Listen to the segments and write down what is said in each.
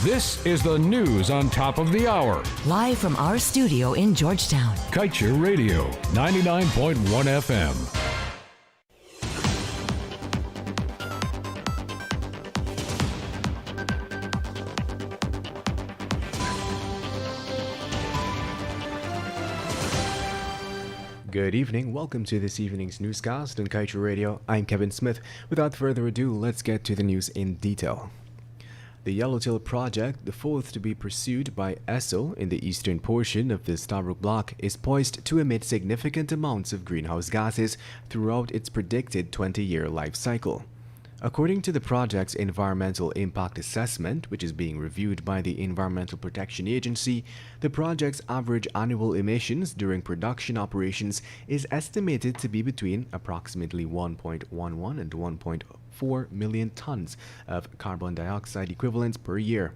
This is the news on top of the hour. Live from our studio in Georgetown. Kaieteur Radio, 99.1 FM. Good evening. Welcome to this evening's newscast on Kaieteur Radio. I'm Kevin Smith. Without further ado, let's get to the news in detail. The Yellowtail project, the fourth to be pursued by ESSO in the eastern portion of the Stabroek Block, is poised to emit significant amounts of greenhouse gases throughout its predicted 20-year life cycle. According to the project's environmental impact assessment, which is being reviewed by the Environmental Protection Agency, the project's average annual emissions during production operations is estimated to be between approximately 1.11 and 1.4 million tons of carbon dioxide equivalents per year.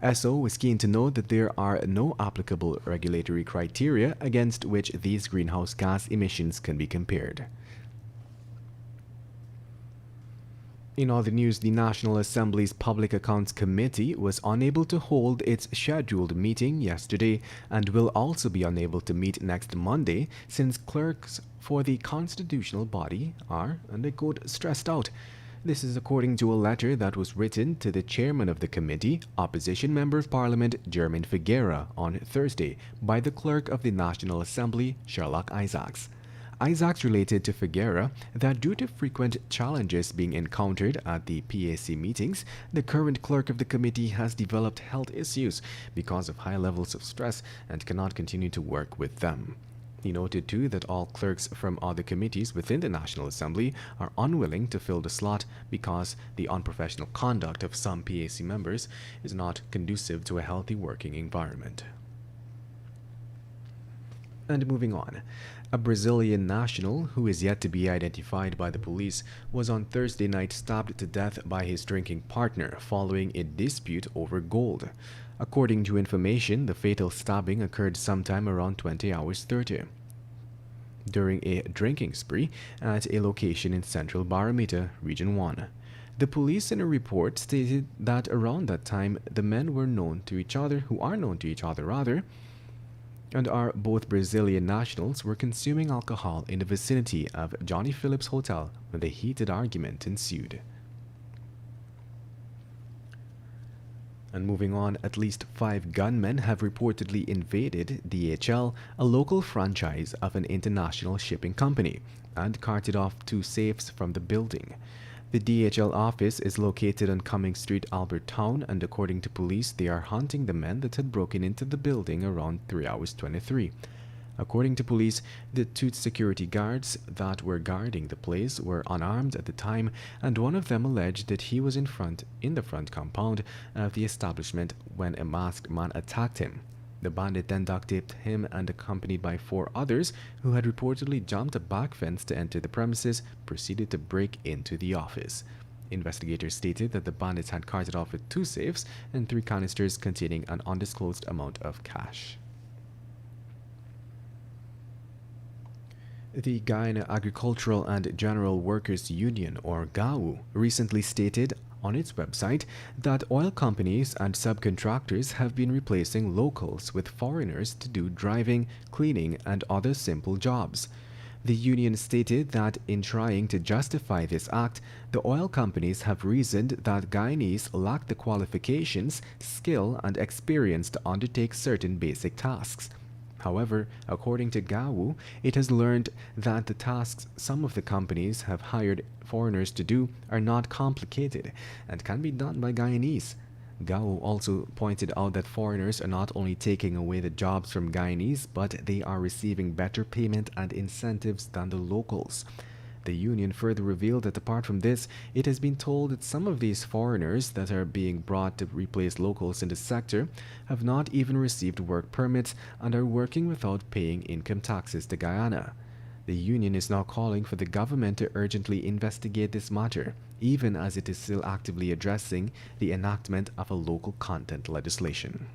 ESSO was keen to note that there are no applicable regulatory criteria against which these greenhouse gas emissions can be compared. In other news, the National Assembly's Public Accounts Committee was unable to hold its scheduled meeting yesterday and will also be unable to meet next Monday since clerks for the constitutional body are, and I quote, stressed out. This is according to a letter that was written to the chairman of the committee, Opposition Member of Parliament Jermaine Figuera, on Thursday by the clerk of the National Assembly, Sherlock Isaacs. Isaacs related to Figuera that due to frequent challenges being encountered at the PAC meetings, the current clerk of the committee has developed health issues because of high levels of stress and cannot continue to work with them. He noted too that all clerks from other committees within the National Assembly are unwilling to fill the slot because the unprofessional conduct of some PAC members is not conducive to a healthy working environment. And moving on, a Brazilian national who is yet to be identified by the police was on Thursday night stabbed to death by his drinking partner following a dispute over gold. According to information, the fatal stabbing occurred sometime around 20 hours 30 during a drinking spree at a location in Central Barometer, Region 1. The police in a report stated that around that time the men were known to each other, and are both Brazilian nationals, were consuming alcohol in the vicinity of Johnny Phillips Hotel when the heated argument ensued. And moving on, at least 5 gunmen have reportedly invaded DHL, a local franchise of an international shipping company, and carted off 2 safes from the building. The DHL office is located on Cumming Street, Albert Town, and according to police, they are hunting the men that had broken into the building around 3 hours 23. According to police, the 2 security guards that were guarding the place were unarmed at the time, and one of them alleged that he was in the front compound of the establishment when a masked man attacked him. The bandit then duct-taped him and, accompanied by 4 others who had reportedly jumped a back fence to enter the premises, proceeded to break into the office. Investigators stated that the bandits had carted off with 2 safes and 3 canisters containing an undisclosed amount of cash. The Guyana Agricultural and General Workers Union, or GAU, recently stated on its website that oil companies and subcontractors have been replacing locals with foreigners to do driving, cleaning, and other simple jobs. The union stated that in trying to justify this act, the oil companies have reasoned that Guyanese lack the qualifications, skill, and experience to undertake certain basic tasks. However, according to GAU, it has learned that the tasks some of the companies have hired foreigners to do are not complicated and can be done by Guyanese. GAU also pointed out that foreigners are not only taking away the jobs from Guyanese, but they are receiving better payment and incentives than the locals. The union further revealed that apart from this, it has been told that some of these foreigners that are being brought to replace locals in the sector have not even received work permits and are working without paying income taxes to Guyana. The union is now calling for the government to urgently investigate this matter, even as it is still actively addressing the enactment of a local content legislation.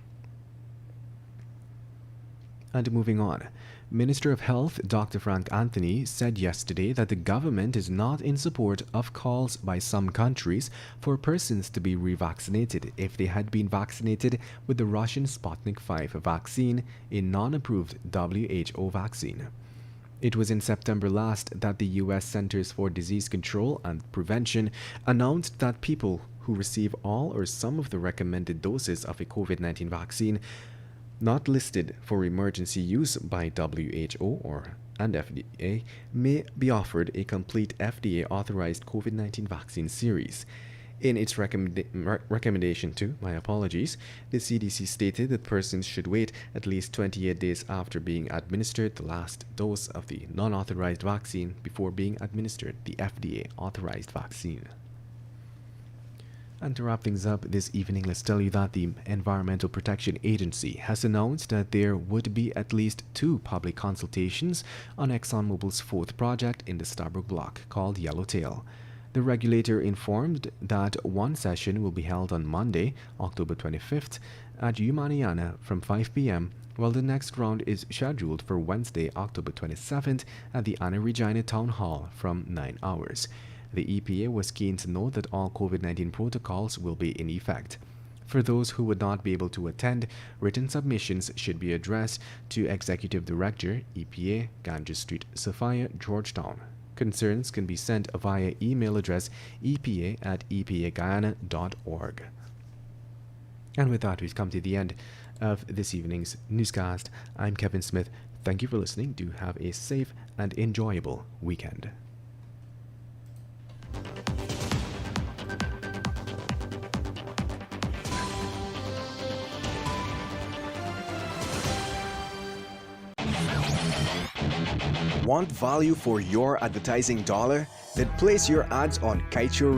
And moving on, Minister of Health Dr. Frank Anthony said yesterday that the government is not in support of calls by some countries for persons to be revaccinated if they had been vaccinated with the Russian Sputnik V vaccine, a non-approved WHO vaccine. It was in September last that the U.S. Centers for Disease Control and Prevention announced that people who receive all or some of the recommended doses of a COVID-19 vaccine not listed for emergency use by WHO and FDA may be offered a complete FDA-authorized COVID-19 vaccine series. In its recommendation the CDC stated that persons should wait at least 28 days after being administered the last dose of the non-authorized vaccine before being administered the FDA-authorized vaccine. And to wrap things up this evening, let's tell you that the Environmental Protection Agency has announced that there would be at least 2 public consultations on ExxonMobil's 4th project in the Stabroek Block called Yellowtail. The regulator informed that one session will be held on Monday, October 25th at Humaniana from 5 p.m., while the next round is scheduled for Wednesday, October 27th at the Anna Regina Town Hall from 9 hours. The EPA was keen to note that all COVID-19 protocols will be in effect. For those who would not be able to attend, written submissions should be addressed to Executive Director, EPA, Ganges Street, Sophia, Georgetown. Concerns can be sent via email address epa@epaguyana.org. And with that, we've come to the end of this evening's newscast. I'm Kevin Smith. Thank you for listening. Do have a safe and enjoyable weekend. Want value for your advertising dollar? Then place your ads on Kaieteur